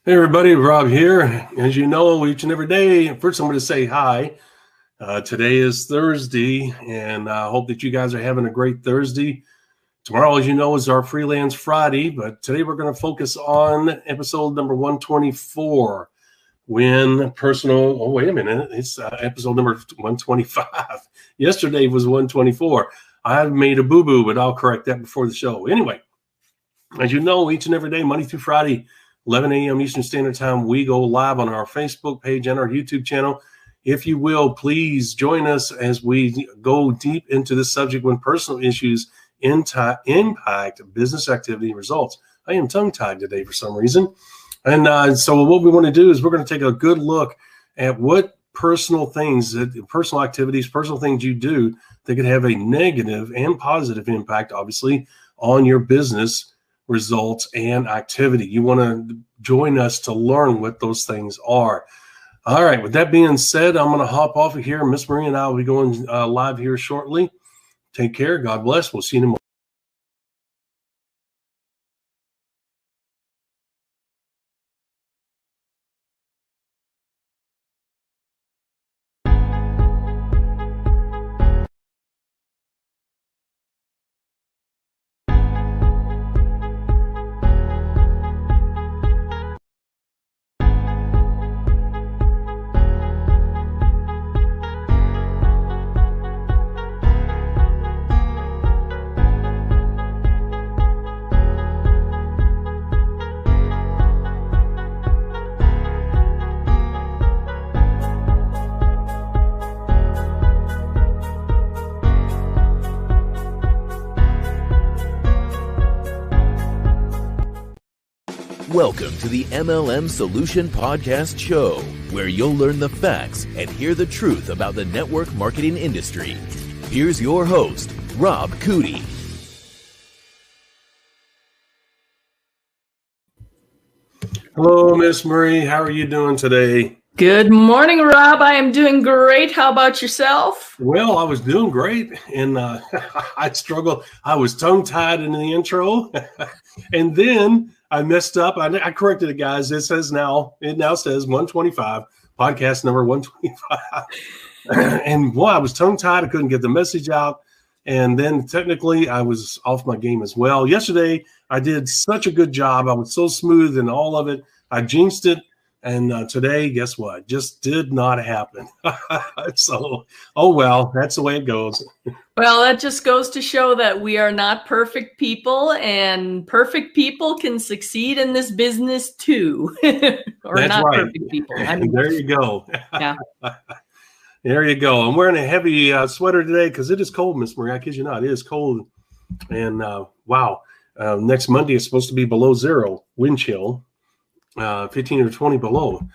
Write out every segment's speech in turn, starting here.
Hey everybody, Rob here. As you know, each and every day, first I'm going to say hi. Today is Thursday, and I hope that you guys are having a great Thursday. Tomorrow, as you know, is our Freelance Friday, but today we're going to focus on episode number 124. Oh, wait a minute. It's episode number 125. Yesterday was 124. I made a boo-boo, but I'll correct that before the show. Anyway, as you know, each and every day, Monday through Friday, 11 a.m. Eastern Standard Time, we go live on our Facebook page and our YouTube channel. If you will, please join us as we go deep into this subject when personal issues impact business activity and results. I am tongue-tied today for some reason. And so what we want to do is we're going to take a good look at what personal things, personal activities, personal things you do that could have a negative and positive impact, obviously, on your business results and activity. You want to join us to learn what those things are. All right, with that being said, I'm going to hop off of here. Miss Marie and I will be going live here shortly. Take care. God bless. We'll see you in a moment. Welcome to the MLM Solution Podcast Show, where you'll learn the facts and hear the truth about the network marketing industry. Here's your host, Rob Cootie. Hello, Miss Marie. How are you doing today? Good morning, Rob. I am doing great. How about yourself? Well, I was doing great, and I struggled. I was tongue-tied in the intro, and then I messed up. I corrected it, guys. It now says 125, podcast number 125. And boy, I was tongue-tied. I couldn't get the message out. And then technically, I was off my game as well. Yesterday, I did such a good job. I was so smooth in all of it. I jinxed it. And today, guess what? Just did not happen. So, oh well, that's the way it goes. Well, that just goes to show that we are not perfect people, and perfect people can succeed in this business too. Or that's not right. Perfect people. I mean, there you go. Yeah. There you go. I'm wearing a heavy sweater today because it is cold, Miss Marie. I kid you not, it is cold. And wow, next Monday is supposed to be below zero wind chill. 15 or 20 below.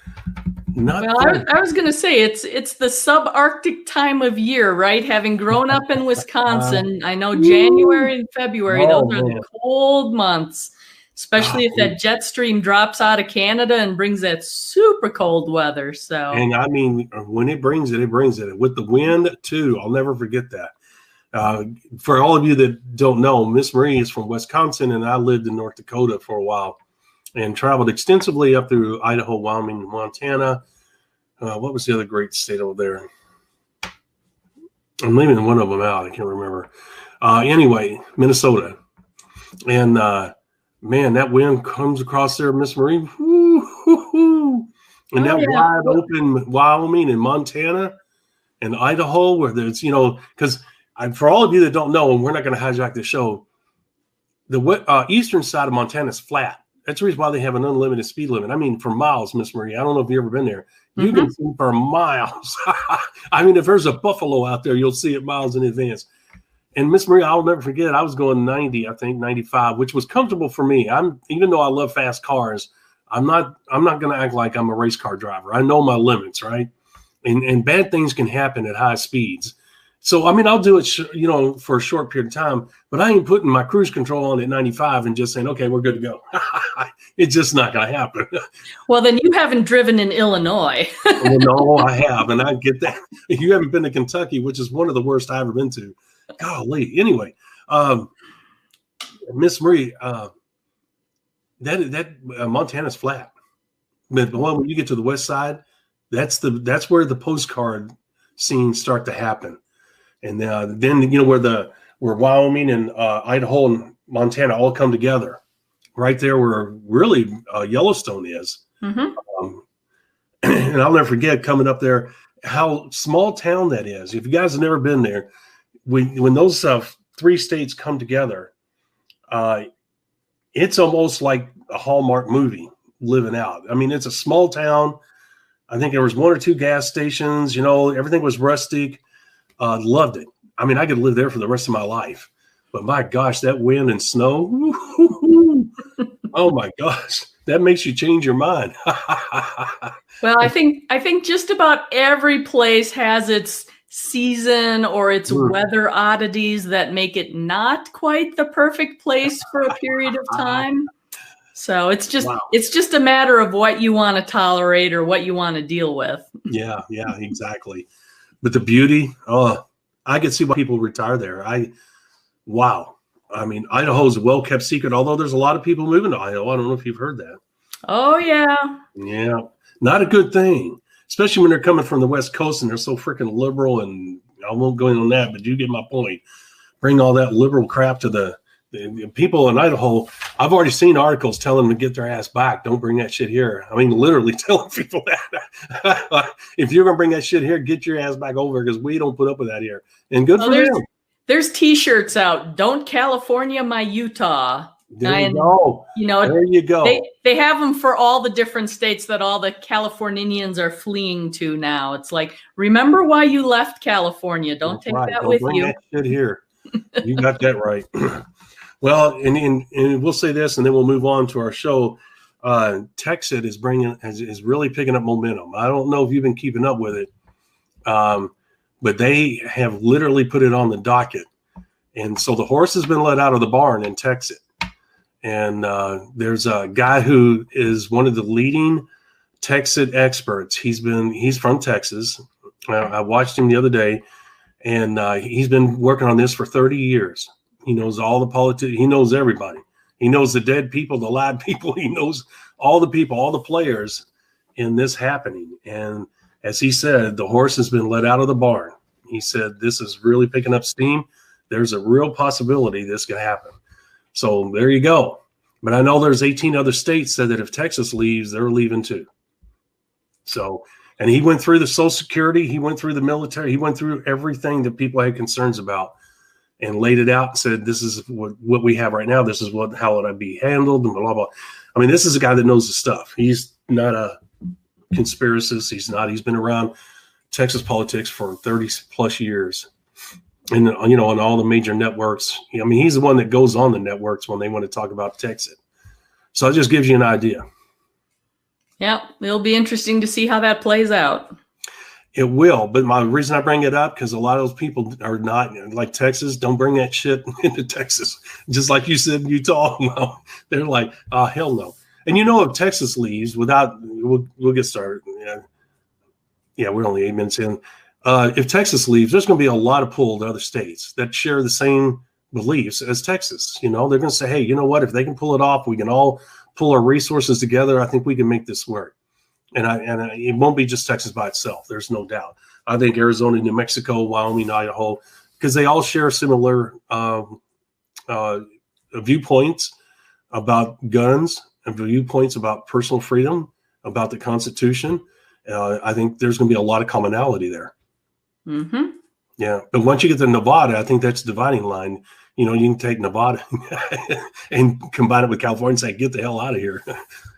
I was going to say it's the subarctic time of year, right? Having grown up in Wisconsin, I know January and February, those are the cold months, especially if that jet stream drops out of Canada and brings that super cold weather. So, and I mean, when it brings it with the wind too. I'll never forget that. For all of you that don't know, Miss Marie is from Wisconsin, and I lived in North Dakota for a while. And traveled extensively up through Idaho, Wyoming, Montana. What was the other great state over there? I'm leaving one of them out. I can't remember. Anyway, Minnesota. And man, that wind comes across there, Miss Marie. And wide open Wyoming and Montana and Idaho, where there's, because for all of you that don't know, and we're not going to hijack the show, the eastern side of Montana is flat. That's the reason why they have an unlimited speed limit. I mean, for miles, Miss Marie. I don't know if you've ever been there. You can see for miles. I mean, if there's a buffalo out there, you'll see it miles in advance. And Miss Marie, I'll never forget, I was going 90, I think 95, which was comfortable for me. Even though I love fast cars, I'm not going to act like I'm a race car driver. I know my limits, right? And bad things can happen at high speeds. So, I mean, I'll do it, for a short period of time, but I ain't putting my cruise control on at 95 and just saying, okay, we're good to go. It's just not going to happen. Well, then you haven't driven in Illinois. Well, no, I have. And I get that. You haven't been to Kentucky, which is one of the worst I've ever been to. Golly. Anyway, Miss Marie, that Montana's flat. But when you get to the west side, that's where the postcard scenes start to happen. And then where Wyoming and Idaho and Montana all come together, right there where really Yellowstone is. Mm-hmm. And I'll never forget coming up there, how small town that is. If you guys have never been there, when those 3 states come together, it's almost like a Hallmark movie living out. I mean, it's a small town. I think there was 1 or 2 gas stations. You know, everything was rustic. Loved it. I mean, I could live there for the rest of my life. But my gosh, that wind and snow. Oh my gosh, that makes you change your mind. Well, I think just about every place has its season or its weather oddities that make it not quite the perfect place for a period of time. So it's just a matter of what you want to tolerate or what you want to deal with. Yeah, exactly. But the beauty, I could see why people retire there. Wow. I mean, Idaho is a well-kept secret, although there's a lot of people moving to Idaho. I don't know if you've heard that. Oh, yeah. Yeah. Not a good thing, especially when they're coming from the West Coast and they're so freaking liberal. And I won't go in on that, but you get my point. Bring all that liberal crap to the people in Idaho. I've already seen articles telling them to get their ass back. Don't bring that shit here. I mean, literally telling people that. If you're going to bring that shit here, get your ass back over because we don't put up with that here. And good for them. There's T-shirts out. Don't California my Utah. There you go. You know, there you go. They have them for all the different states that all the Californians are fleeing to now. It's like, remember why you left California. Don't take that with you. That shit here. You got that right. Well, and we'll say this, and then we'll move on to our show. Texas is really picking up momentum. I don't know if you've been keeping up with it. But they have literally put it on the docket. And so the horse has been let out of the barn in Texas. And there's a guy who is one of the leading Texas experts. He's from Texas. I watched him the other day, and he's been working on this for 30 years. He knows all the politics. He knows everybody. He knows the dead people, the live people. He knows all the people, all the players in this happening. And as he said, the horse has been let out of the barn. He said, this is really picking up steam. There's a real possibility this could happen. So there you go. But I know there's 18 other states said that if Texas leaves, they're leaving too. So, and he went through the Social Security. He went through the military. He went through everything that people had concerns about and laid it out and said, this is what we have right now. This is how it would be handled and blah, blah. I mean, this is a guy that knows the stuff. He's not a conspiracist. He's been around Texas politics for 30 plus years. And, you know, on all the major networks. I mean, he's the one that goes on the networks when they want to talk about Texas. So it just gives you an idea. Yeah, it'll be interesting to see how that plays out. It will. But my reason I bring it up, because a lot of those people are not like Texas. Don't bring that shit into Texas. Just like you said in Utah. Well, they're like, oh, hell no. And you know, if Texas leaves we'll get started. Yeah, we're only 8 minutes in. If Texas leaves, there's going to be a lot of pull to other states that share the same beliefs as Texas. You know, they're going to say, hey, you know what? If they can pull it off, we can all pull our resources together. I think we can make this work. And it won't be just Texas by itself. There's no doubt. I think Arizona, New Mexico, Wyoming, Idaho, because they all share similar viewpoints about guns and viewpoints about personal freedom, about the Constitution. I think there's going to be a lot of commonality there. Mm-hmm. Yeah. But once you get to Nevada, I think that's the dividing line. You know, you can take Nevada and combine it with California and say, get the hell out of here,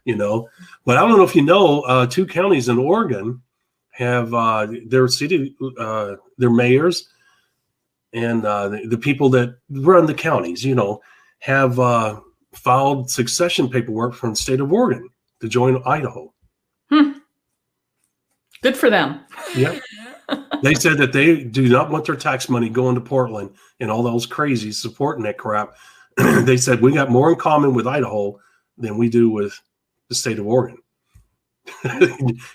you know. But I don't know if you know, 2 counties in Oregon have their city, their mayors and the people that run the counties, you know, have filed succession paperwork from the state of Oregon to join Idaho. Good for them. Yeah. They said that they do not want their tax money going to Portland and all those crazies supporting that crap. They said we got more in common with Idaho than we do with the state of Oregon.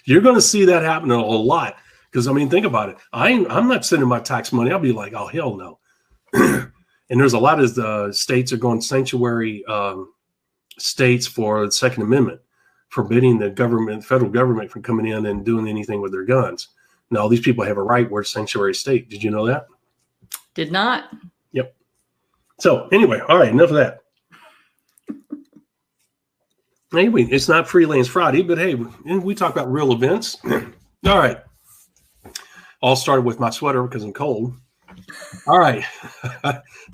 You're going to see that happen a lot because, I mean, think about it. I'm not sending my tax money. I'll be like, oh, hell no. And there's a lot of the states are going sanctuary states for the Second Amendment forbidding the federal government from coming in and doing anything with their guns. Now, these people have a right. We're a sanctuary state. Did you know that? Did not. Yep. So anyway, all right, enough of that. Anyway, it's not Freelance Friday, but hey, we talk about real events. All right. All started with my sweater because I'm cold. All right.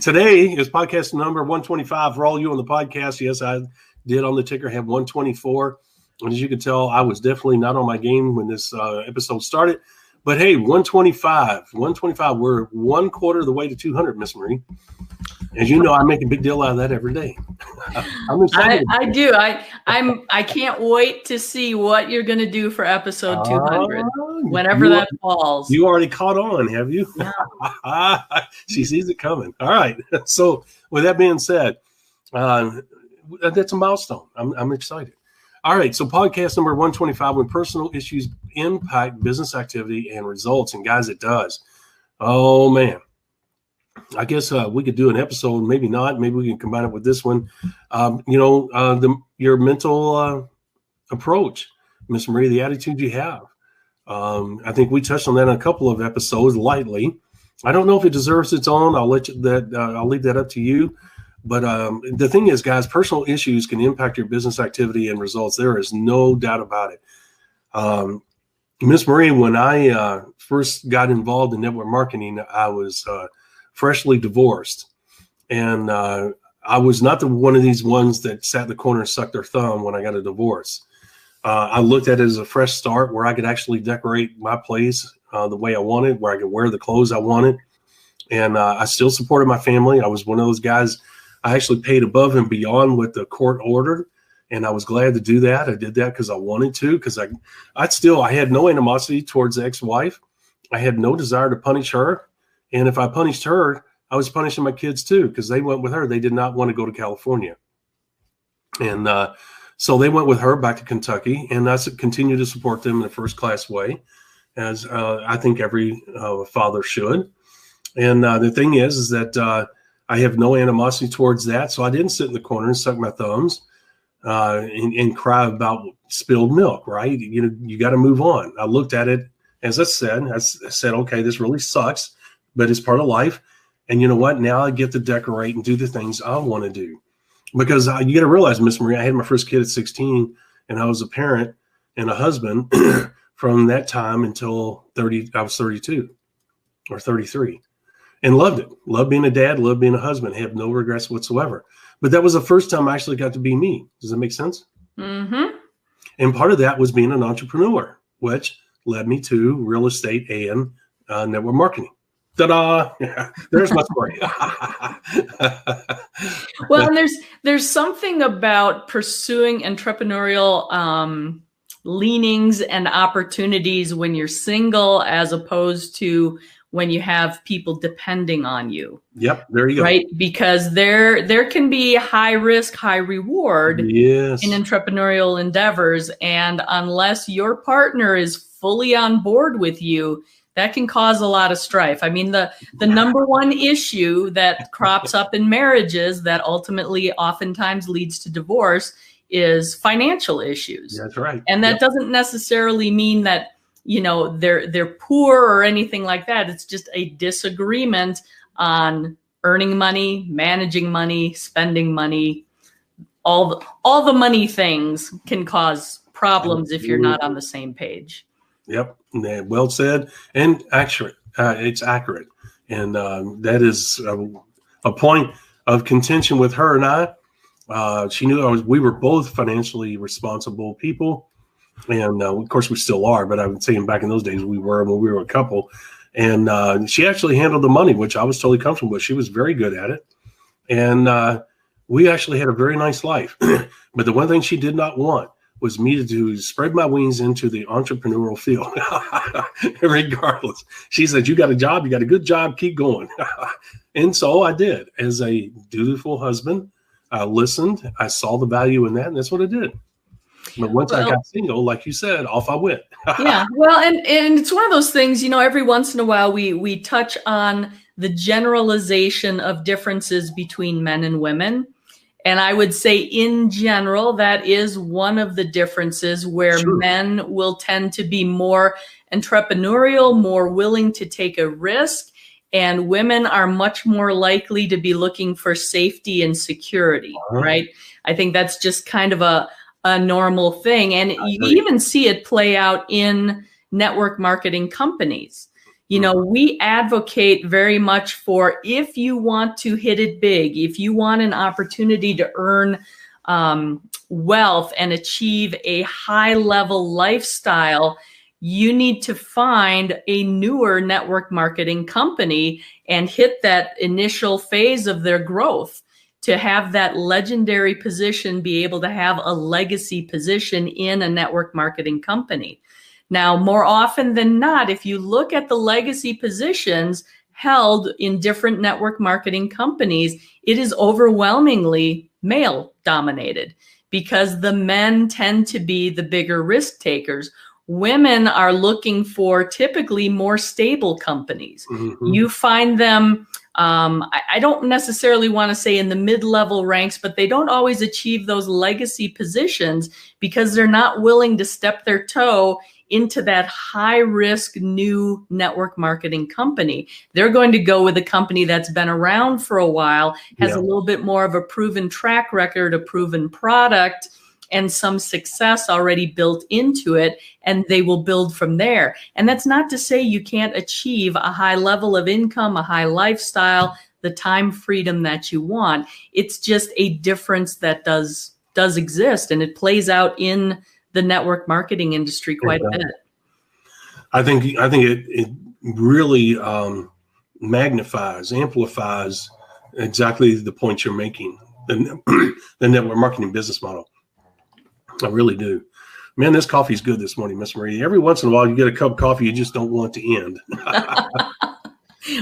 Today is podcast number 125 for all you on the podcast. Yes, I did on the ticker have 124. And as you can tell, I was definitely not on my game when this episode started. But hey, 125. We're 1/4 of the way to 200, Miss Marie. As you know, I make a big deal out of that every day. I'm excited. I do. I can't wait to see what you're going to do for episode 200, whenever that falls. You already caught on, have you? Yeah. She sees it coming. All right. So with that being said, that's a milestone. I'm excited. All right. So podcast number 125, when personal issues impact business activity and results. And guys, it does. Oh, man. I guess we could do an episode, maybe not. Maybe we can combine it with this one. Your mental approach, Miss Marie, the attitude you have. I think we touched on that in a couple of episodes lightly. I don't know if it deserves its own. I'll leave that up to you. But the thing is, guys, personal issues can impact your business activity and results. There is no doubt about it. Miss Marie, when I first got involved in network marketing, I was freshly divorced. And I was not one of these ones that sat in the corner and sucked their thumb when I got a divorce. I looked at it as a fresh start where I could actually decorate my place the way I wanted, where I could wear the clothes I wanted. And I still supported my family. I was one of those guys. I actually paid above and beyond what the court ordered. And I was glad to do that. I did that because I wanted to, because I had no animosity towards the ex-wife. I had no desire to punish her. And if I punished her, I was punishing my kids too, because they went with her. They did not want to go to California. And so they went with her back to Kentucky, and I continue to support them in a first-class way, as I think every father should. And the thing is that I have no animosity towards that, so I didn't sit in the corner and suck my thumbs and cry about spilled milk, right? You got to move on. I looked at it, as I said, okay, this really sucks, but it's part of life. And you know what? Now I get to decorate and do the things I want to do. Because you got to realize, Miss Marie, I had my first kid at 16, and I was a parent and a husband from that time until I was 32 or 33, and loved it. Loved being a dad, loved being a husband. Have no regrets whatsoever. But that was the first time I actually got to be me. Does that make sense? Mm-hmm. And part of that was being an entrepreneur, which led me to real estate and network marketing. Ta-da! There's my story. Well, and there's something about pursuing entrepreneurial leanings and opportunities when you're single, as opposed to when you have people depending on you. Yep, there you go. Right, because there can be high risk, high reward in entrepreneurial endeavors, and unless your partner is fully on board with you, that can cause a lot of strife. I mean, the number one issue that crops up in marriages that ultimately oftentimes leads to divorce is financial issues. That's right. And that doesn't necessarily mean that, they're poor or anything like that. It's just a disagreement on earning money, managing money, spending money. All the money things can cause problems if you're not on the same page. Yep. Well said and accurate. It's accurate. And that is a point of contention with her and I. She knew we were both financially responsible people. And of course we still are, but I would say back in those days we were when we were a couple. And she actually handled the money, which I was totally comfortable with. She was very good at it. And we actually had a very nice life. But the one thing she did not want was me to spread my wings into the entrepreneurial field, regardless. She said, you got a job, you got a good job, keep going. And so I did. As a dutiful husband, I listened, I saw the value in that, and that's what I did. But once I got single, like you said, off I went. Yeah, well, and it's one of those things, every once in a while we touch on the generalization of differences between men and women. And I would say in general, that is one of the differences where Sure. men will tend to be more entrepreneurial, more willing to take a risk, and women are much more likely to be looking for safety and security, right? I think that's just kind of a normal thing. And you even see it play out in network marketing companies. You know, we advocate very much for, if you want to hit it big, if you want an opportunity to earn wealth and achieve a high level lifestyle, you need to find a newer network marketing company and hit that initial phase of their growth to have that legendary position, be able to have a legacy position in a network marketing company. Now, more often than not, if you look at the legacy positions held in different network marketing companies, it is overwhelmingly male dominated because the men tend to be the bigger risk takers. Women are looking for typically more stable companies. You find them, I don't necessarily want to say in the mid-level ranks, but they don't always achieve those legacy positions because they're not willing to step their toe into that high-risk new network marketing company. They're going to go with a company that's been around for a while, has a little bit more of a proven track record, a proven product, and some success already built into it, and they will build from there. And that's not to say you can't achieve a high level of income, a high lifestyle, the time freedom that you want. It's just a difference that does exist, and it plays out in the network marketing industry quite a bit. I think it really magnifies, amplifies exactly the point you're making, the network marketing business model. I really do. Man, this coffee's good this morning, Miss Marie. Every once in a while, you get a cup of coffee you just don't want to end.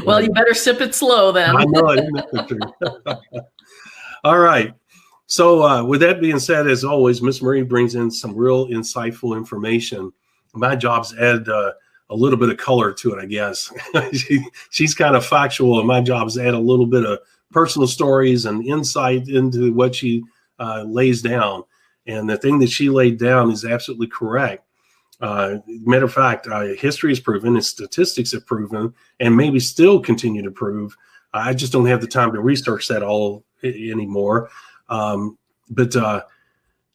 Well, you better sip it slow then. I know it. Isn't that true? All right. So with that being said, as always, Miss Marie brings in some real insightful information. My job's add a little bit of color to it, I guess. She's kind of factual, and my job's add a little bit of personal stories and insight into what she lays down. And the thing that she laid down is absolutely correct. Matter of fact, history has proven, and statistics have proven, and maybe still continue to prove. I just don't have the time to research that all anymore. But the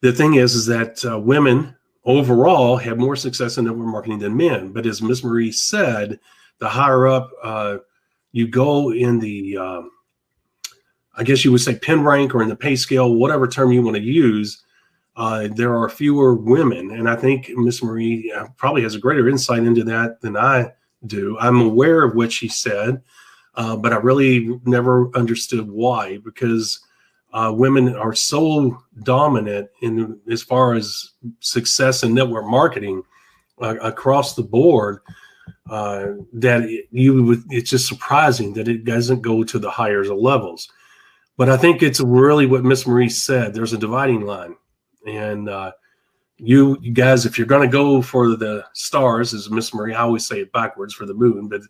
thing is that women overall have more success in network marketing than men. But as Miss Marie said, the higher up you go in the, I guess you would say pin rank or in the pay scale, whatever term you want to use, there are fewer women. And I think Miss Marie probably has a greater insight into that than I do. I'm aware of what she said, but I really never understood why, because women are so dominant in as far as success in network marketing across the board that it's just surprising that it doesn't go to the higher levels. But I think it's really what Miss Marie said. There's a dividing line. And you guys, if you're going to go for the stars, as Miss Marie, I always say it backwards, for the moon, but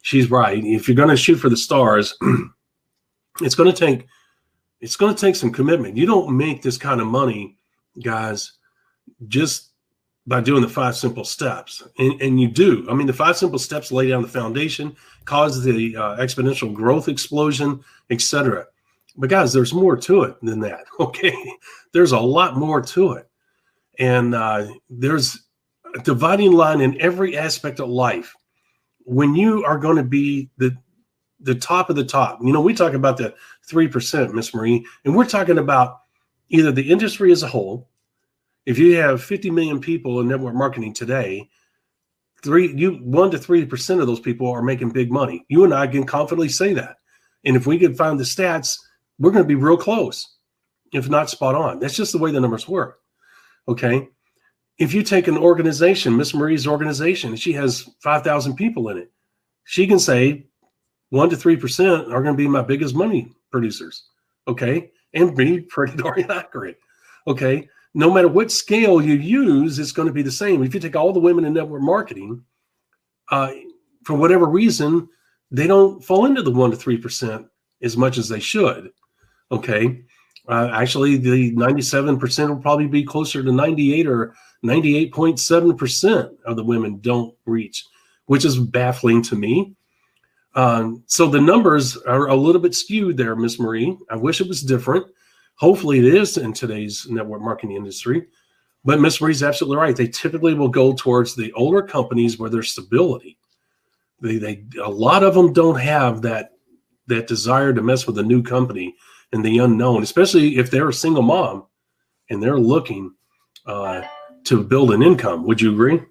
she's right. If you're going to shoot for the stars, it's going to take some commitment. You don't make this kind of money, guys, just by doing the 5 simple steps. And you do. I mean, the 5 simple steps lay down the foundation, cause the exponential growth explosion, etc. But guys, there's more to it than that. Okay. There's a lot more to it. And there's a dividing line in every aspect of life. When you are going to be the top of the top, you know, we talk about the 3%, Miss Marie, and we're talking about either the industry as a whole. If you have 50 million people in network marketing today, 1 to 3% of those people are making big money. You and I can confidently say that. And if we can find the stats, we're going to be real close, if not spot on. That's just the way the numbers work. Okay. If you take an organization, Miss Marie's organization, and she has 5,000 people in it, she can say 1 to 3% are going to be my biggest money producers. Okay. And be pretty darn accurate. Okay. No matter what scale you use, it's going to be the same. If you take all the women in network marketing, for whatever reason, they don't fall into the 1 to 3% as much as they should. Okay. Actually, the 97% will probably be closer to 98 or 98.7% of the women don't reach, which is baffling to me. So the numbers are a little bit skewed there, Miss Marie. I wish it was different. Hopefully it is in today's network marketing industry. But Miss Marie's absolutely right. They typically will go towards the older companies where there's stability. A lot of them don't have that desire to mess with a new company and the unknown, especially if they're a single mom and they're looking to build an income. Would you agree?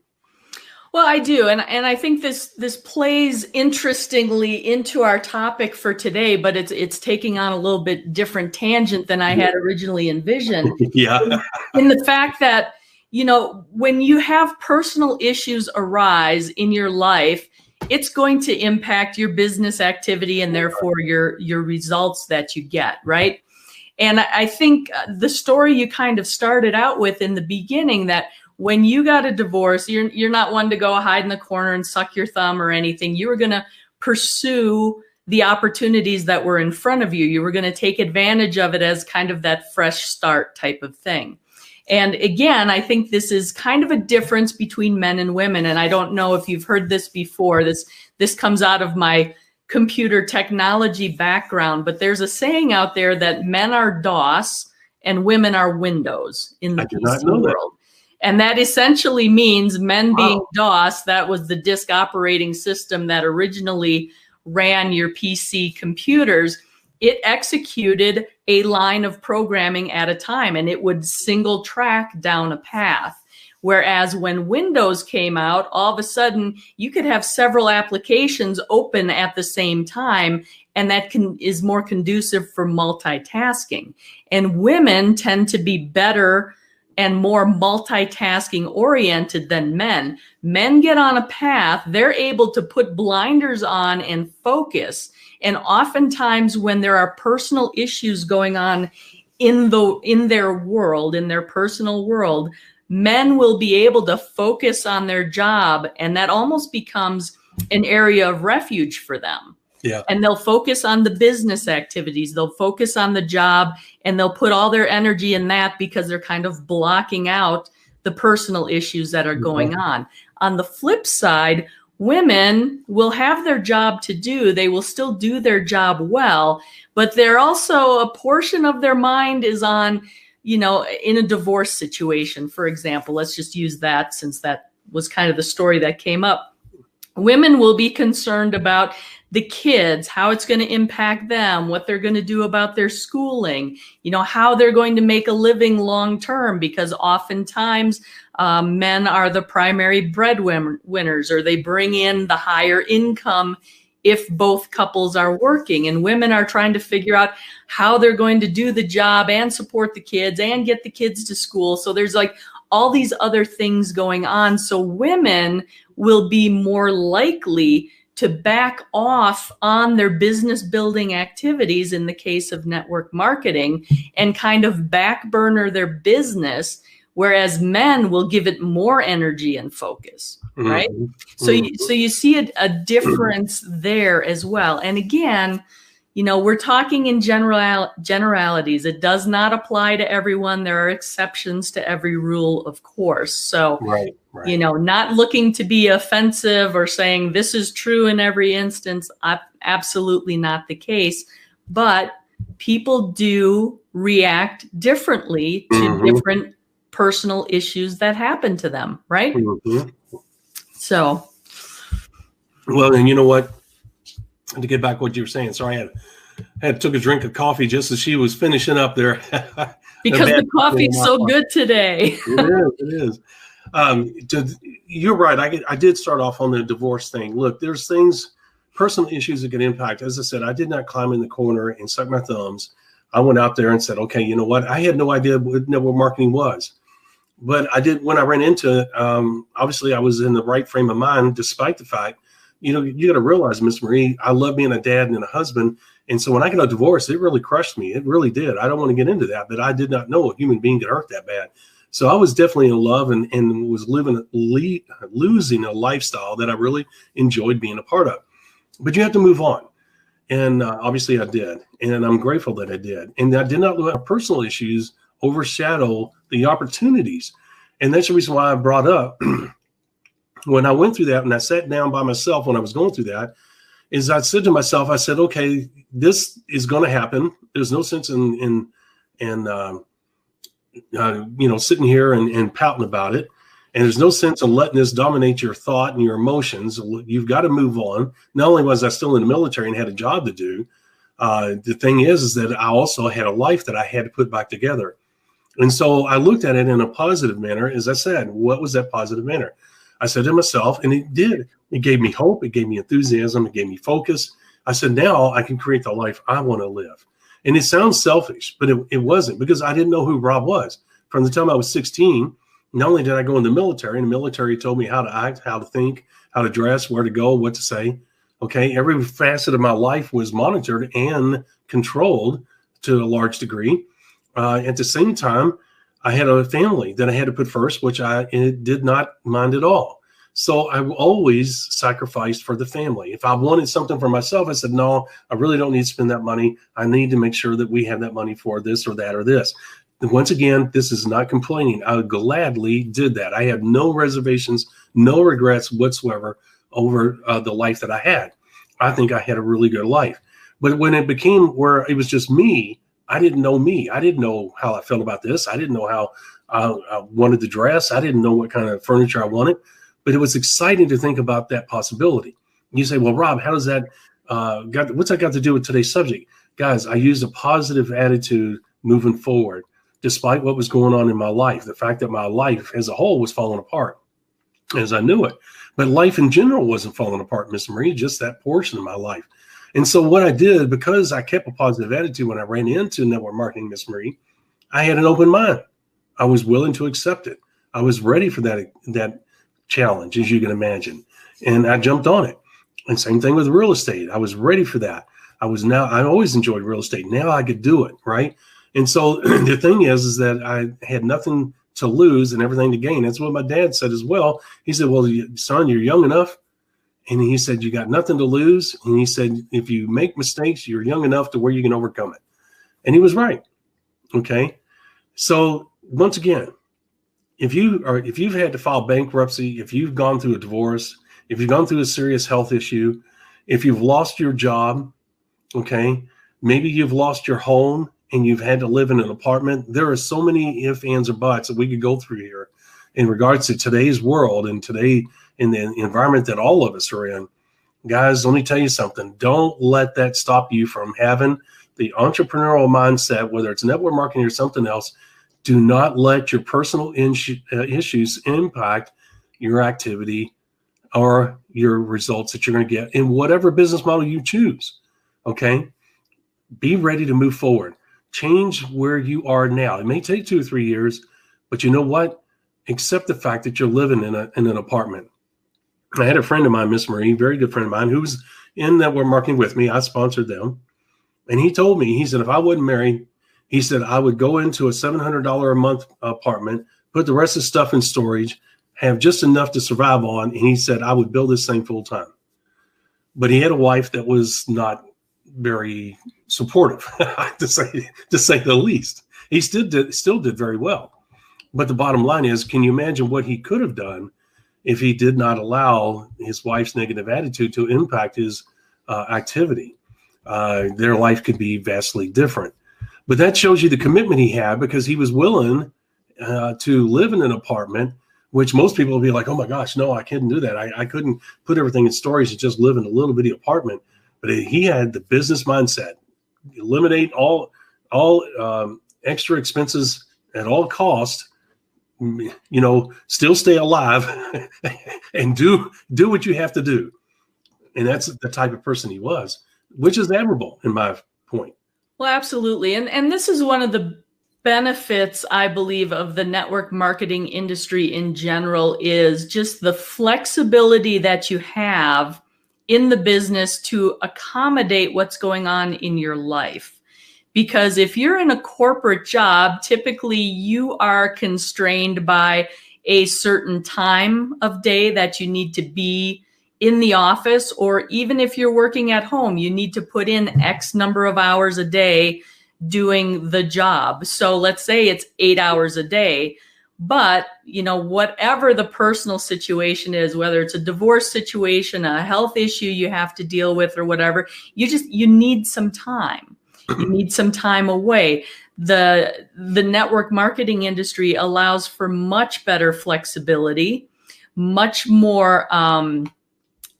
Well, I do. And I think this plays interestingly into our topic for today, but it's taking on a little bit different tangent than I had originally envisioned. Yeah. In the fact that, when you have personal issues arise in your life, it's going to impact your business activity and therefore your results that you get, right? And I think the story you kind of started out with in the beginning, that when you got a divorce, you're not one to go hide in the corner and suck your thumb or anything. You were going to pursue the opportunities that were in front of you. You were going to take advantage of it as kind of that fresh start type of thing. And again, I think this is kind of a difference between men and women. And I don't know if you've heard this before. This comes out of my computer technology background, but there's a saying out there that men are DOS and women are Windows in the PC world. And that essentially means men being DOS, that was the disk operating system that originally ran your PC computers. It executed a line of programming at a time, and it would single track down a path. Whereas when Windows came out, all of a sudden you could have several applications open at the same time, and that is more conducive for multitasking. And women tend to be better and more multitasking oriented than men. Men get on a path, they're able to put blinders on and focus. And oftentimes when there are personal issues going on in their world, in their personal world, men will be able to focus on their job, and that almost becomes an area of refuge for them. Yeah. And they'll focus on the business activities, they'll focus on the job, and they'll put all their energy in that because they're kind of blocking out the personal issues that are going on. On the flip side, women will have their job to do. They will still do their job well, but they're also, a portion of their mind is on, in a divorce situation, for example. Let's just use that since that was kind of the story that came up. Women will be concerned about the kids, how it's going to impact them, what they're going to do about their schooling, how they're going to make a living long term, because oftentimes men are the primary breadwinners, or they bring in the higher income if both couples are working, and women are trying to figure out how they're going to do the job and support the kids and get the kids to school. So there's like all these other things going on. So women will be more likely to back off on their business building activities in the case of network marketing and kind of back burner their business, whereas men will give it more energy and focus, right? Mm-hmm. So you see a difference there as well. And again, we're talking in generalities. It does not apply to everyone. There are exceptions to every rule, of course. So, right. Not looking to be offensive or saying this is true in every instance. Absolutely not the case. But people do react differently to different personal issues that happen to them, right? So. Well, and you know what? To get back to what you were saying, sorry, I took a drink of coffee just as she was finishing up there. Because the coffee's so good today. It is. You're right. I did start off on the divorce thing. Look, there's things, personal issues that can impact. As I said, I did not climb in the corner and suck my thumbs. I went out there and said, okay, you know what? I had no idea what network marketing was. But I did, when I ran into it, obviously I was in the right frame of mind, despite the fact, you got to realize, Miss Marie, I love being a dad and a husband. And so when I got a divorce, it really crushed me. It really did. I don't want to get into that, but I did not know a human being could hurt that bad. So I was definitely in love and was losing a lifestyle that I really enjoyed being a part of. But you have to move on. And obviously I did. And I'm grateful that I did. And I did not let my personal issues overshadow the opportunities. And that's the reason why I brought up when I went through that, and I sat down by myself when I was going through that, is I said to myself, I said, okay, this is going to happen. There's no sense in sitting here and pouting about it. And there's no sense in letting this dominate your thought and your emotions. You've got to move on. Not only was I still in the military and had a job to do, the thing is that I also had a life that I had to put back together. And so I looked at it in a positive manner. As I said, what was that positive manner? I said to myself, and it did. It gave me hope. It gave me enthusiasm. It gave me focus. I said, now I can create the life I want to live. And it sounds selfish, but it wasn't, because I didn't know who Rob was. From the time I was 16, not only did I go in the military, and the military told me how to act, how to think, how to dress, where to go, what to say. Okay, every facet of my life was monitored and controlled to a large degree. At the same time, I had a family that I had to put first, which I did not mind at all. So I always sacrificed for the family. If I wanted something for myself, I said, no, I really don't need to spend that money. I need to make sure that we have that money for this or that or this. And once again, this is not complaining. I gladly did that. I had no reservations, no regrets whatsoever over the life that I had. I think I had a really good life. But when it became where it was just me, I didn't know me. I didn't know how I felt about this. I didn't know how I wanted to dress. I didn't know what kind of furniture I wanted. But it was exciting to think about that possibility. You say, well, Rob, how does that what's that got to do with today's subject? Guys, I used a positive attitude moving forward, despite what was going on in my life. The fact that my life as a whole was falling apart as I knew it. But life in general wasn't falling apart, Miss Marie, just that portion of my life. And so what I did, because I kept a positive attitude when I ran into network marketing, Miss Marie, I had an open mind. I was willing to accept it. I was ready for that challenge, as you can imagine. And I jumped on it. And same thing with real estate. I was ready for that. I always enjoyed real estate. Now I could do it, right? And so the thing is that I had nothing to lose and everything to gain. That's what my dad said as well. He said, well, son, you're young enough. And he said, you got nothing to lose. And he said, if you make mistakes, you're young enough to where you can overcome it. And he was right. Okay. So once again, if you've had to file bankruptcy, if you've gone through a divorce, if you've gone through a serious health issue, if you've lost your job, okay, maybe you've lost your home and you've had to live in an apartment. There are so many ifs, ands, or buts that we could go through here in regards to today's world and today in the environment that all of us are in. Guys, let me tell you something. Don't let that stop you from having the entrepreneurial mindset, whether it's network marketing or something else. Do not let your personal issues impact your activity or your results that you're going to get in whatever business model you choose. Okay? Be ready to move forward. Change where you are now. It may take 2 or 3 years, but you know what? Accept the fact that you're living in an apartment. I had a friend of mine, Miss Marie, very good friend of mine, who was in network marketing with me. I sponsored them. And he told me, he said, if I wasn't married, he said, I would go into a $700 a month apartment, put the rest of the stuff in storage, have just enough to survive on. And he said, I would build this thing full time. But he had a wife that was not very supportive, to say the least. He still did very well. But the bottom line is, can you imagine what he could have done if he did not allow his wife's negative attitude to impact his activity? Their life could be vastly different. But that shows you the commitment he had, because he was willing to live in an apartment, which most people will be like, oh my gosh, no, I couldn't do that. I couldn't put everything in storage and just live in a little bitty apartment. But he had the business mindset. Eliminate all extra expenses at all costs, still stay alive and do what you have to do. And that's the type of person he was, which is admirable in my point. Well, absolutely. And this is one of the benefits, I believe, of the network marketing industry in general, is just the flexibility that you have in the business to accommodate what's going on in your life. Because if you're in a corporate job, typically you are constrained by a certain time of day that you need to be in the office, or even if you're working at home, you need to put in X number of hours a day doing the job. So let's say it's 8 hours a day, but whatever the personal situation is, whether it's a divorce situation, a health issue you have to deal with or whatever, you need some time. You need some time away. The network marketing industry allows for much better flexibility, much more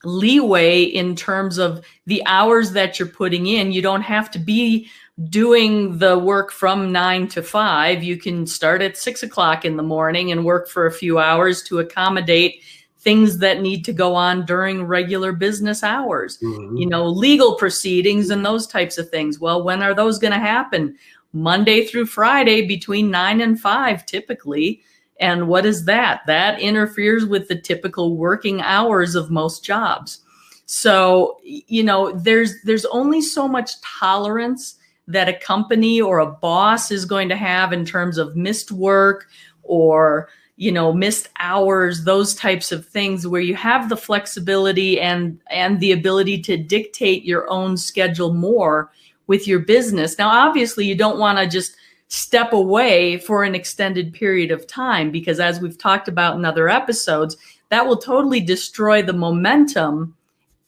leeway in terms of the hours that you're putting in. You don't have to be doing the work from 9 to 5. You can start at 6 o'clock in the morning and work for a few hours to accommodate things that need to go on during regular business hours, legal proceedings and those types of things. Well, when are those going to happen? Monday through Friday between 9 and 5 typically. And what is that? That interferes with the typical working hours of most jobs. So, there's only so much tolerance that a company or a boss is going to have in terms of missed work or, missed hours, those types of things, where you have the flexibility and the ability to dictate your own schedule more with your business. Now, obviously, you don't want to just step away for an extended period of time, because as we've talked about in other episodes, that will totally destroy the momentum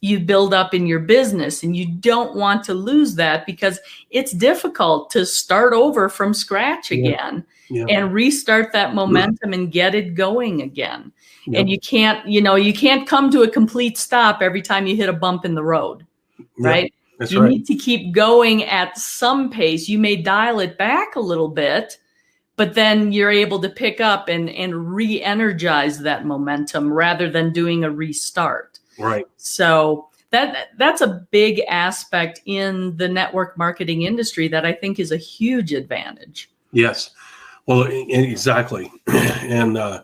you build up in your business. And you don't want to lose that, because it's difficult to start over from scratch again and restart that momentum and get it going again. And you can't come to a complete stop every time you hit a bump in the road, right? That's you need to keep going at some pace. You may dial it back a little bit, but then you're able to pick up and re-energize that momentum rather than doing a restart. Right. So that's a big aspect in the network marketing industry that I think is a huge advantage. Yes. Well, exactly. And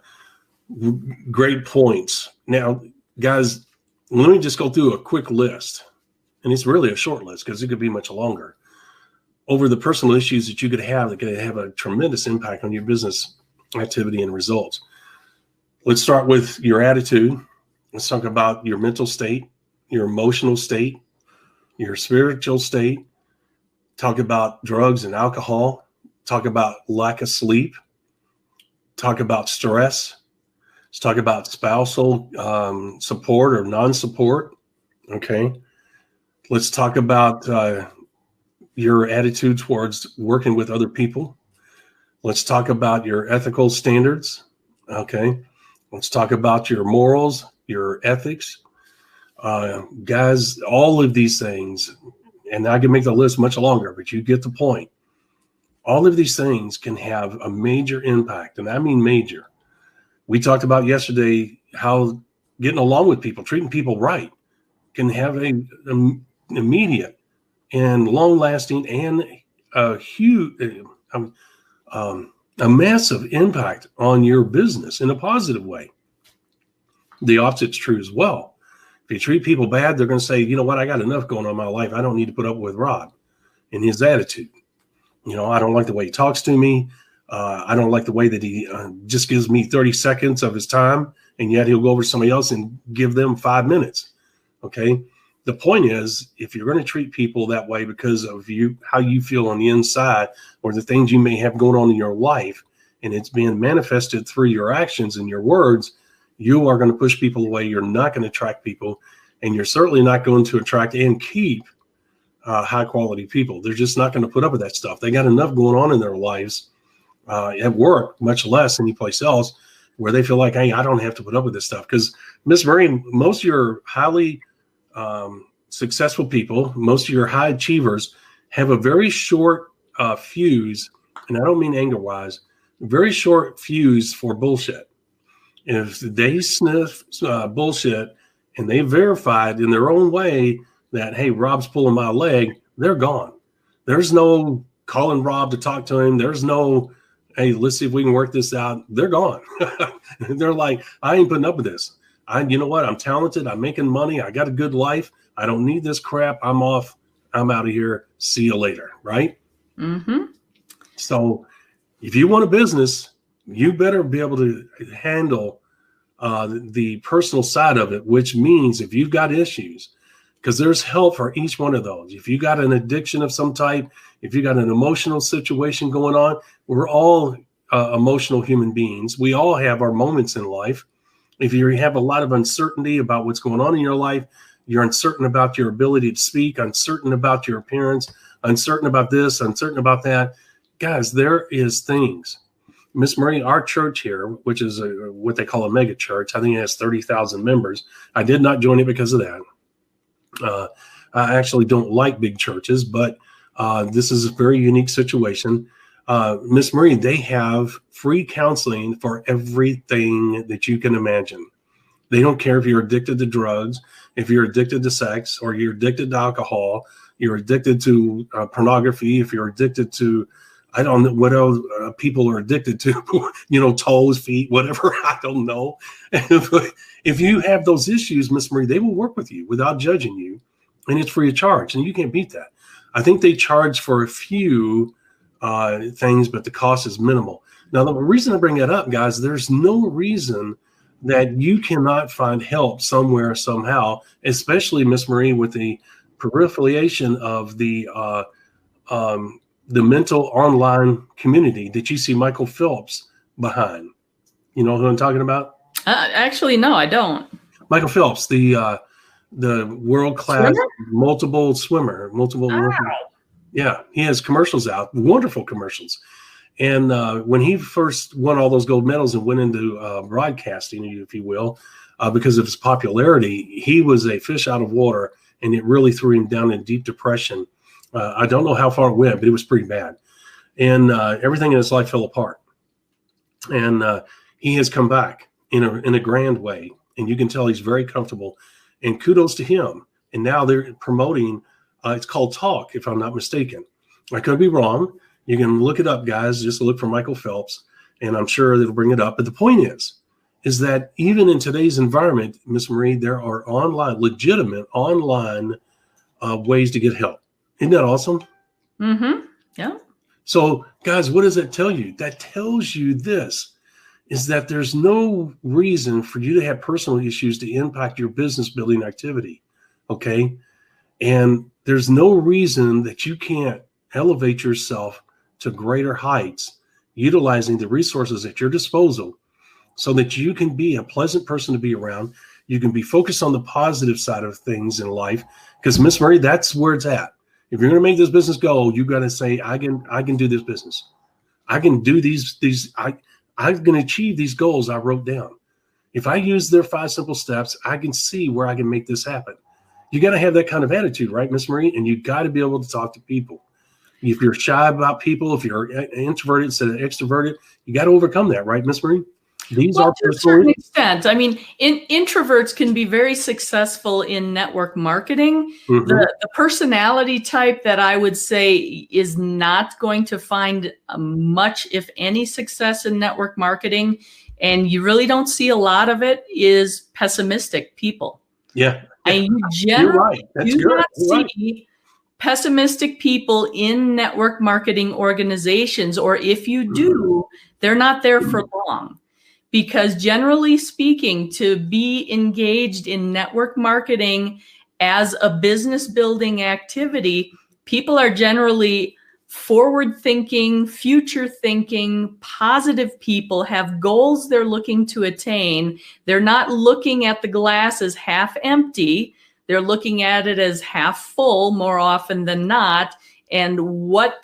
great points. Now, guys, let me just go through a quick list. And it's really a short list because it could be much longer, over the personal issues that you could have that could have a tremendous impact on your business activity and results. Let's start with your attitude. Let's talk about your mental state, your emotional state, your spiritual state. Talk about drugs and alcohol. Talk about lack of sleep. Talk about stress. Let's talk about spousal support or non-support. Okay. Let's talk about your attitude towards working with other people. Let's talk about your ethical standards. Okay. Let's talk about your morals, your ethics. Guys, all of these things, and I can make the list much longer, but you get the point. All of these things can have a major impact, and I mean major. We talked about yesterday how getting along with people, treating people right, can have an immediate and long-lasting and a huge, a massive impact on your business in a positive way. The opposite's true as well. If you treat people bad, they're going to say, you know what, I got enough going on in my life. I don't need to put up with Rod and his attitude. I don't like the way he talks to me. I don't like the way that he just gives me 30 seconds of his time, and yet he'll go over to somebody else and give them 5 minutes. Okay. The point is, if you're going to treat people that way because of how you feel on the inside, or the things you may have going on in your life, and it's being manifested through your actions and your words, you are going to push people away. You're not going to attract people, and you're certainly not going to attract and keep high quality people. They're just not going to put up with that stuff. They got enough going on in their lives at work, much less any place else, where they feel like, hey, I don't have to put up with this stuff. Because Miss Marie, most of your highly successful people, most of your high achievers have a very short fuse, and I don't mean anger wise, very short fuse for bullshit. If they sniff bullshit and they verified in their own way that, hey, Rob's pulling my leg, they're gone. There's no calling Rob to talk to him. There's no, hey, let's see if we can work this out. They're gone. They're like, I ain't putting up with this. You know what? I'm talented. I'm making money. I got a good life. I don't need this crap. I'm off. I'm out of here. See you later. Right? Mm-hmm. So if you want a business, you better be able to handle the personal side of it, which means if you've got issues, because there's help for each one of those. If you got an addiction of some type, if you got an emotional situation going on, we're all emotional human beings. We all have our moments in life. If you have a lot of uncertainty about what's going on in your life, you're uncertain about your ability to speak, uncertain about your appearance, uncertain about this, uncertain about that. Guys, there is things. Miss Marie, our church here, which is what they call a mega church, I think it has 30,000 members. I did not join it because of that. I actually don't like big churches, but this is a very unique situation. Miss Marie, they have free counseling for everything that you can imagine. They don't care if you're addicted to drugs, if you're addicted to sex, or you're addicted to alcohol, you're addicted to pornography, if you're addicted to, I don't know what else people are addicted to, toes, feet, whatever, I don't know. If you have those issues, Miss Marie, they will work with you without judging you, and it's free of charge, and you can't beat that. I think they charge for a few things, but the cost is minimal. Now, the reason I bring that up, guys, there's no reason that you cannot find help somewhere, somehow, especially, Miss Marie, with the proliferation of the mental online community that you see Michael Phelps behind. You know who I'm talking about? Actually, no, I don't. Michael Phelps, the world-class multiple swimmer, yeah, he has commercials out, wonderful commercials. And when he first won all those gold medals and went into broadcasting, if you will, because of his popularity, he was a fish out of water, and it really threw him down in deep depression. I don't know how far it went, but it was pretty bad. And everything in his life fell apart. And he has come back in a grand way. And you can tell he's very comfortable. And kudos to him. And now they're promoting, it's called Talk, if I'm not mistaken. I could be wrong. You can look it up, guys. Just look for Michael Phelps, and I'm sure it'll bring it up. But the point is that even in today's environment, Miss Marie, there are legitimate online ways to get help. Isn't that awesome? Mm-hmm. Yeah. So, guys, what does that tell you? That tells you this, is that there's no reason for you to have personal issues to impact your business building activity, okay? And there's no reason that you can't elevate yourself to greater heights, utilizing the resources at your disposal so that you can be a pleasant person to be around. You can be focused on the positive side of things in life, because Miss Marie, that's where it's at. If you're going to make this business go, you got to say, I can do this business. I can do I'm going to achieve these goals I wrote down. If I use their 5 simple steps, I can see where I can make this happen. You got to have that kind of attitude, right, Miss Marie? And you got to be able to talk to people. If you're shy about people, if you're introverted instead of extroverted, you got to overcome that, right, Miss Marie? These are to a certain extent. I mean, introverts can be very successful in network marketing. Mm-hmm. The personality type that I would say is not going to find much, if any, success in network marketing, and you really don't see a lot of it, is pessimistic people. Yeah. And you generally do not see pessimistic people in network marketing organizations, or if you do, they're not there for long. Because generally speaking, to be engaged in network marketing as a business building activity, people are generally forward thinking, future thinking, positive people, have goals they're looking to attain. They're not looking at the glass as half empty. They're looking at it as half full more often than not. And what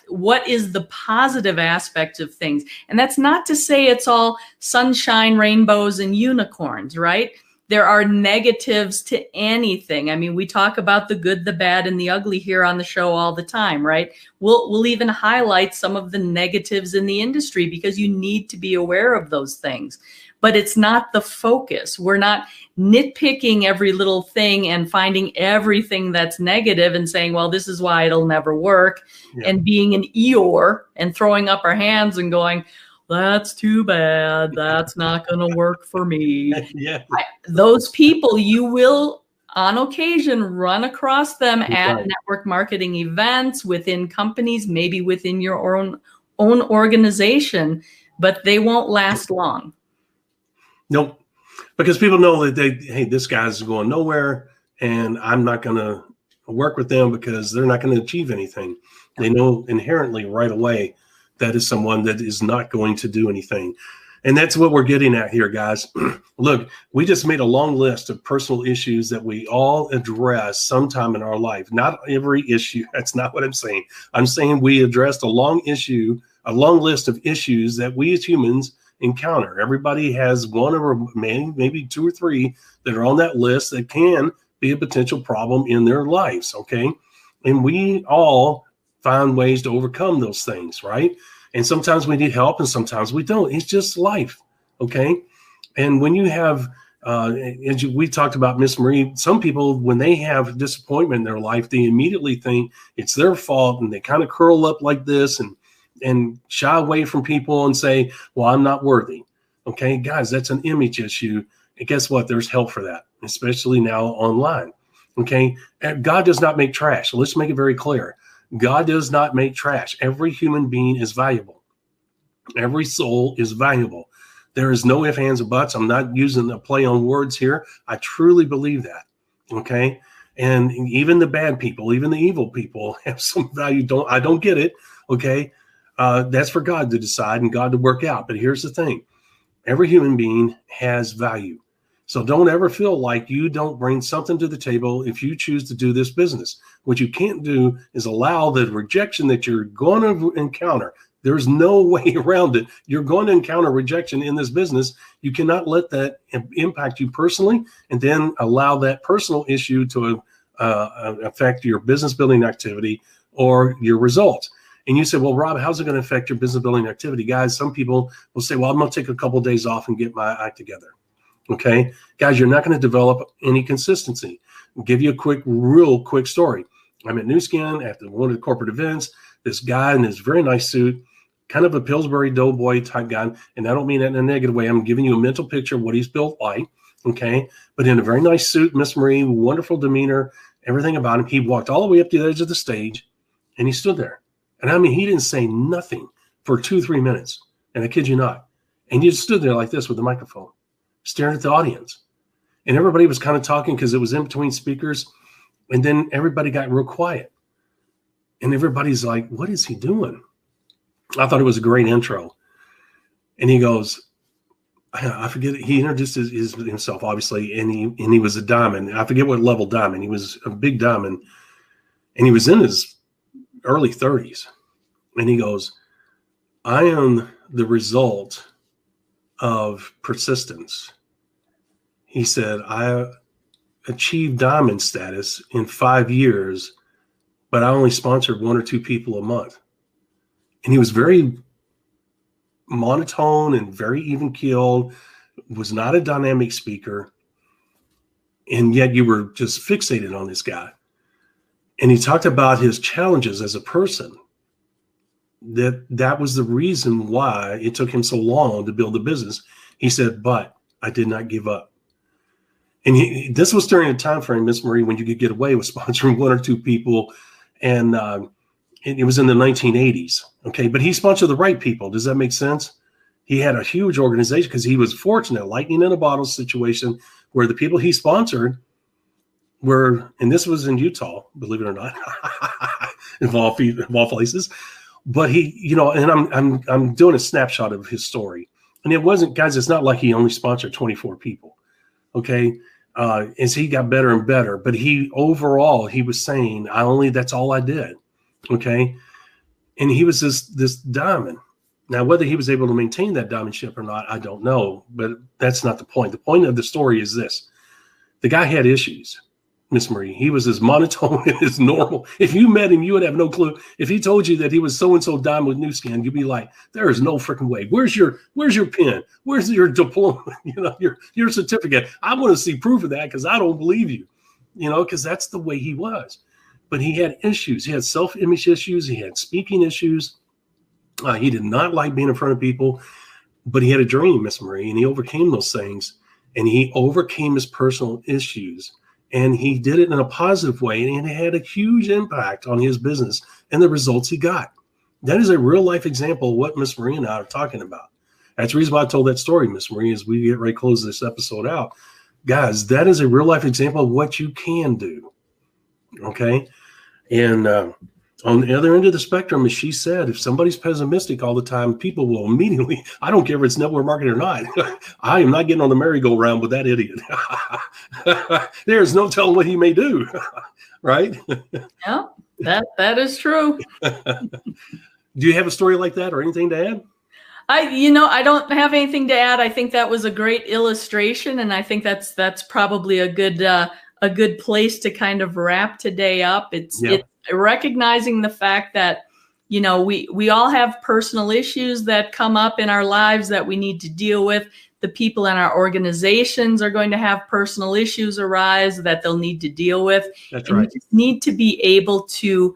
is the positive aspect of things? And that's not to say it's all sunshine, rainbows, and unicorns, right? There are negatives to anything. I mean, we talk about the good, the bad, and the ugly here on the show all the time, right? We'll even highlight some of the negatives in the industry because you need to be aware of those things. But it's not the focus. We're not nitpicking every little thing and finding everything that's negative and saying, well, this is why it'll never work. Yeah. And being an Eeyore and throwing up our hands and going, that's too bad. That's not going to work for me. Yeah. Those people, you will on occasion run across them at network marketing events, within companies, maybe within your own organization, but they won't last long. Nope. Because people know that hey, this guy's going nowhere, and I'm not going to work with them because they're not going to achieve anything. They know inherently right away that is someone that is not going to do anything. And that's what we're getting at here, guys. Look, we just made a long list of personal issues that we all address sometime in our life. Not every issue. That's not what I'm saying. I'm saying we addressed a long list of issues that we as humans encounter. Everybody has one or maybe two or three that are on that list that can be a potential problem in their lives, okay? And we all find ways to overcome those things, right? And sometimes we need help and sometimes we don't. It's just life, okay? And when you have, we talked about Miss Marie, some people, when they have disappointment in their life, they immediately think it's their fault and they kind of curl up like this and shy away from people and say, well, I'm not worthy. Okay, guys, that's an image issue. And guess what? There's help for that, especially now online. Okay, and God does not make trash. So let's make it very clear. God does not make trash. Every human being is valuable. Every soul is valuable. There is no ifs, ands, or buts. I'm not using a play on words here. I truly believe that. Okay, and even the bad people, even the evil people have some value. I don't get it. Okay. That's for God to decide and God to work out. But here's the thing. Every human being has value. So don't ever feel like you don't bring something to the table if you choose to do this business. What you can't do is allow the rejection that you're going to encounter. There's no way around it. You're going to encounter rejection in this business. You cannot let that impact you personally and then allow that personal issue to affect your business building activity or your results. And you say, well, Rob, how's it going to affect your business building activity? Guys, some people will say, well, I'm going to take a couple of days off and get my act together. Okay, guys, you're not going to develop any consistency. I'll give you a real quick story. I'm at New Skin after one of the corporate events. This guy in this very nice suit, kind of a Pillsbury Doughboy type guy. And I don't mean that in a negative way. I'm giving you a mental picture of what he's built like. Okay, but in a very nice suit, Miss Marie, wonderful demeanor, everything about him. He walked all the way up to the edge of the stage and he stood there. And I mean, he didn't say nothing for 2-3 minutes. And I kid you not. And he just stood there like this with the microphone, staring at the audience. And everybody was kind of talking because it was in between speakers. And then everybody got real quiet. And everybody's like, what is he doing? I thought it was a great intro. And he goes, I forget, he introduced himself, obviously, and he was a diamond. I forget what level diamond. He was a big diamond. And he was in his early 30s. And he goes, I am the result of persistence. He said, I achieved diamond status in 5 years, but I only sponsored 1 or 2 people a month. And he was very monotone and very even keeled, was not a dynamic speaker. And yet you were just fixated on this guy. And he talked about his challenges as a person. That was the reason why it took him so long to build the business. He said, but I did not give up. And this was during a time frame, Miss Marie, when you could get away with sponsoring 1 or 2 people. And it was in the 1980s. Okay. But he sponsored the right people. Does that make sense? He had a huge organization because he was fortunate, lightning in a bottle situation where the people he sponsored were, and this was in Utah, believe it or not, of all places. But he, and I'm doing a snapshot of his story. And it wasn't, guys, it's not like he only sponsored 24 people. Okay. As he got better and better, but he was saying, that's all I did. Okay. And he was this diamond. Now, whether he was able to maintain that diamondship or not, I don't know, but that's not the point. The point of the story is this. The guy had issues, Miss Marie. He was as monotone as normal. If you met him, you would have no clue. If he told you that he was so-and-so diamond with New Skin, you'd be like, there is no freaking way. Where's your pen? Where's your diploma? Your certificate? I want to see proof of that because I don't believe you, because that's the way he was. But he had issues. He had self-image issues. He had speaking issues. He did not like being in front of people, but he had a dream, Miss Marie, and he overcame those things, and he overcame his personal issues, and he did it in a positive way, and it had a huge impact on his business and the results he got. That is a real-life example of what Miss Marie and I are talking about. That's the reason why I told that story, Miss Marie, as we get ready to close this episode out. Guys, that is a real life example of what you can do. Okay. And on the other end of the spectrum, as she said, if somebody's pessimistic all the time, people will immediately, I don't care if it's network marketing or not, I am not getting on the merry-go-round with that idiot. There's no telling what he may do. Right? Yeah, that is true. Do you have a story like that or anything to add? I don't have anything to add. I think that was a great illustration, and I think that's probably a good place to kind of wrap today up. It's recognizing the fact that, we all have personal issues that come up in our lives that we need to deal with. The people in our organizations are going to have personal issues arise that they'll need to deal with. That's right. You just need to be able to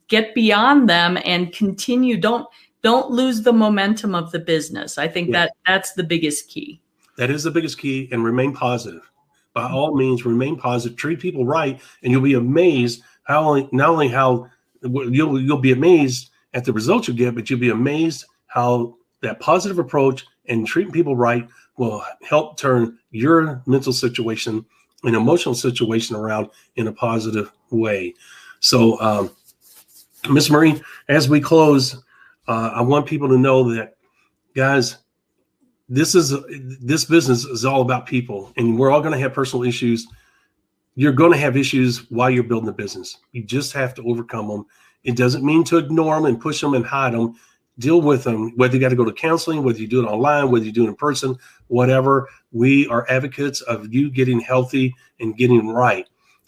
get beyond them and continue. Don't lose the momentum of the business. I think that's the biggest key. That is the biggest key, and remain positive. By all means, remain positive, treat people right, and you'll be amazed you'll be amazed at the results you get, but you'll be amazed how that positive approach and treating people right will help turn your mental situation and emotional situation around in a positive way. So, Miss Marie, as we close, I want people to know that, guys, this business is all about people, and we're all going to have personal issues. You're going to have issues while you're building a business. You just have to overcome them. It doesn't mean to ignore them and push them and hide them. Deal with them, whether you got to go to counseling, whether you do it online, whether you do it in person, whatever. We are advocates of you getting healthy and getting right.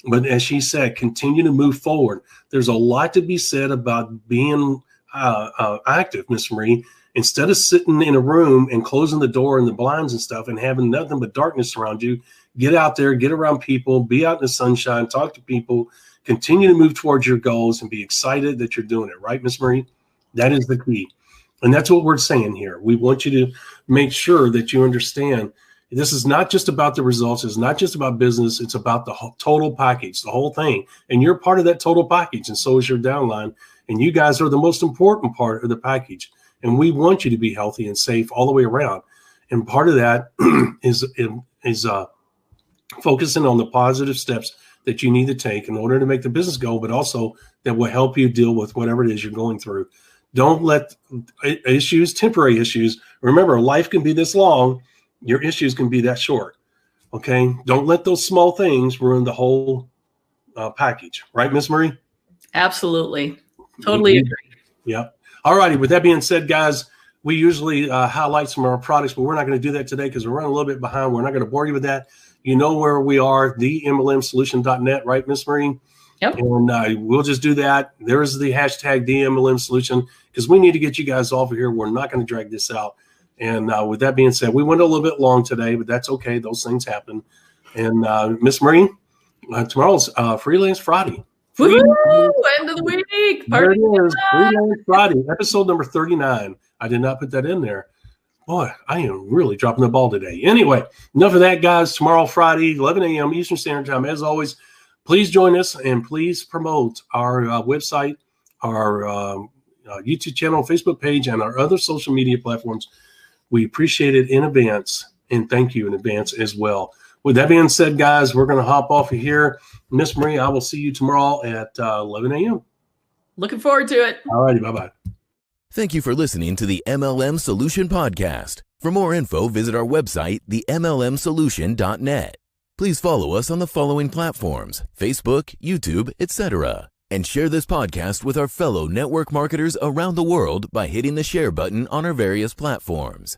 But as she said, continue to move forward. There's a lot to be said about being active, Miss Marie. Instead of sitting in a room and closing the door and the blinds and stuff and having nothing but darkness around you, get out there, get around people, be out in the sunshine, talk to people, continue to move towards your goals and be excited that you're doing it. Right, Miss Marie? That is the key. And that's what we're saying here. We want you to make sure that you understand this is not just about the results. It's not just about business. It's about the total package, the whole thing. And you're part of that total package, and so is your downline. And you guys are the most important part of the package. And we want you to be healthy and safe all the way around. And part of that is focusing on the positive steps that you need to take in order to make the business go, but also that will help you deal with whatever it is you're going through. Don't let temporary issues, remember, life can be this long. Your issues can be that short. Okay. Don't let those small things ruin the whole package. Right, Miss Marie? Absolutely. Totally agree. Yep. All righty. With that being said, guys, we usually highlight some of our products, but we're not going to do that today because we're running a little bit behind. We're not going to bore you with that. You know where we are, TheMLM-solution.net, right, Miss Marie? Yep. And we'll just do that. There's the hashtag TheMLM-solution because we need to get you guys off of here. We're not going to drag this out. And with that being said, we went a little bit long today, but that's okay. Those things happen. And Miss Marie, tomorrow's Freelance Friday. Woo! End of the week. There it is. Freelance Friday, episode number 39. I did not put that in there. Boy, I am really dropping the ball today. Anyway, enough of that, guys. Tomorrow, Friday, 11 a.m. Eastern Standard Time. As always, please join us and please promote our website, our YouTube channel, Facebook page, and our other social media platforms. We appreciate it in advance, and thank you in advance as well. With that being said, guys, we're going to hop off of here. Miss Marie, I will see you tomorrow at 11 a.m. Looking forward to it. All righty. Bye-bye. Thank you for listening to the MLM Solution Podcast. For more info, visit our website, TheMLM-solution.net. Please follow us on the following platforms: Facebook, YouTube, etc. And share this podcast with our fellow network marketers around the world by hitting the share button on our various platforms.